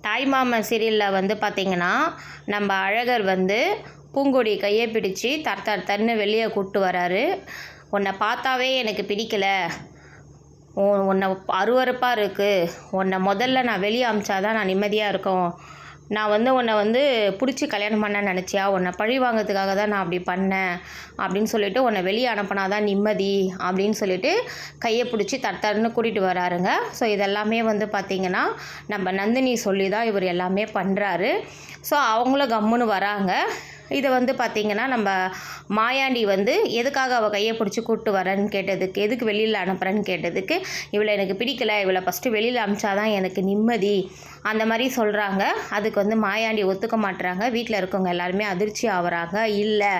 தாய்மாமன் சீரியலில் வந்து பார்த்திங்கன்னா நம்ம அழகர் வந்து பூங்கொடி கையை பிடிச்சி தன்னு வெளியே கூப்பிட்டு வராரு. உன்னை பார்த்தாவே எனக்கு பிடிக்கல, உன்னை அருவருப்பாக இருக்குது, உன்னை முதல்ல நான் வெளியே அமிச்சாதான் நான் நிம்மதியாக இருக்கோம், நான் வந்து உன்னை வந்து பிடிச்சி கல்யாணம் பண்ண நினச்சியா, உன்னை பழி வாங்கிறதுக்காக தான் நான் அப்படி பண்ணேன் அப்படின்னு சொல்லிட்டு உன்னை வெளியே அனுப்பினாதான் நிம்மதி அப்படின்னு சொல்லிட்டு கையை பிடிச்சி தன்னு கூட்டிகிட்டு வராருங்க. ஸோ இதெல்லாமே வந்து பார்த்திங்கன்னா நம்ம நந்தினி சொல்லி தான் இவர் எல்லாமே பண்ணுறாரு. ஸோ அவங்களும் கம்முன்னு வராங்க. இதை வந்து பார்த்திங்கன்னா நம்ம மாயாண்டி வந்து எதுக்காக அவள் கையை பிடிச்சி கூப்பிட்டு வரேன்னு கேட்டதுக்கு, எதுக்கு வெளியில் அனுப்புகிறேன்னு கேட்டதுக்கு, இவளை எனக்கு பிடிக்கல, இவளை ஃபஸ்ட்டு வெளியில் அனுப்பிச்சாதான் எனக்கு நிம்மதி அந்த மாதிரி சொல்கிறாங்க. அதுக்கு வந்து மாயாண்டி ஒத்துக்க மாட்டுறாங்க. வீட்டில் இருக்கவங்க எல்லாருமே அதிர்ச்சி ஆகுறாங்க. இல்லை,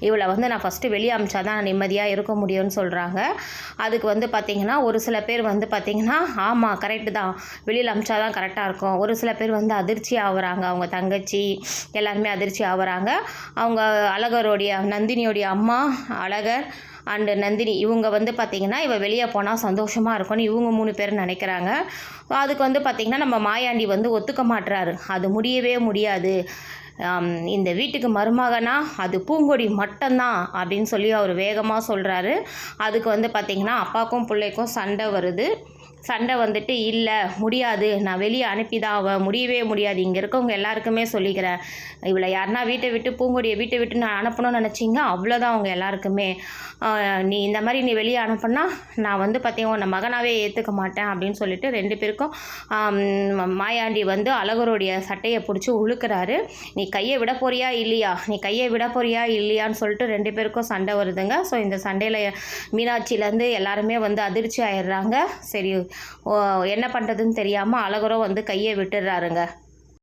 இவளை வந்து நான் ஃபஸ்ட்டு வெளியே அனுப்பிச்சாதான் நான் நிம்மதியாக இருக்க முடியும்னு சொல்கிறாங்க. அதுக்கு வந்து பார்த்திங்கன்னா ஒரு சில பேர் வந்து பார்த்திங்கன்னா ஆமாம் கரெக்டு தான், வெளியில் அனுப்பிச்சாதான் கரெக்டாக இருக்கும். ஒரு சில பேர் வந்து அதிர்ச்சி ஆகுறாங்க. அவங்க தங்கச்சி எல்லாருமே அதிர்ச்சி ஆகுறாங்க. அவங்க அழகருடைய நந்தினியோடைய அம்மா அழகர் அண்டு நந்தினி இவங்க வந்து பார்த்திங்கன்னா இவள் வெளியே போனால் சந்தோஷமாக இருக்கும்னு இவங்க 3 பேர் நினைக்கிறாங்க. அதுக்கு வந்து பார்த்திங்கன்னா நம்ம மாயாண்டி வந்து ஒத்துக்க மாட்டுறாரு. அது முடியவே முடியாது, இந்த வீட்டுக்கு மருமகனா அது பூங்கொடி மட்டும்தான் அப்படின்னு சொல்லி அவர் வேகமாக சொல்கிறாரு. அதுக்கு வந்து பார்த்திங்கன்னா அப்பாவுக்கும் பிள்ளைக்கும் சண்டை வருது. சண்டை வந்துட்டு இல்லை முடியாது, நான் வெளியே அனுப்பிதான் அவள், முடியவே முடியாது, இங்கே இருக்கவங்க எல்லாருக்குமே சொல்லிக்கிறேன், இவளை யாருன்னா வீட்டை விட்டு பூங்கொடியை வீட்டை விட்டு நான் அனுப்பணும்னு நினச்சிங்க அவ்வளோதான் அவங்க எல்லாருக்குமே, நீ இந்த மாதிரி நீ வெளியே அனுப்புனா நான் வந்து பார்த்திங்கன்னா உன்னை மகனாகவே ஏற்றுக்க மாட்டேன் அப்படின்னு சொல்லிட்டு 2 பேருக்கும் மாயாண்டி வந்து அழகருடைய சட்டையை பிடிச்சி உழுக்கிறாரு. நீ கையை விட போறியா இல்லையா, நீ கையை விட போறியா இல்லையான்னு சொல்லிட்டு 2 பேருக்கும் சண்டை வருதுங்க. ஸோ இந்த சண்டையில் மீனாட்சியிலேருந்து எல்லாருமே வந்து அதிர்ச்சி ஆயிடுறாங்க. சரி என்ன பண்ணுறதுன்னு தெரியாமல் அழகரும் வந்து கையை விட்டுடுறாருங்க.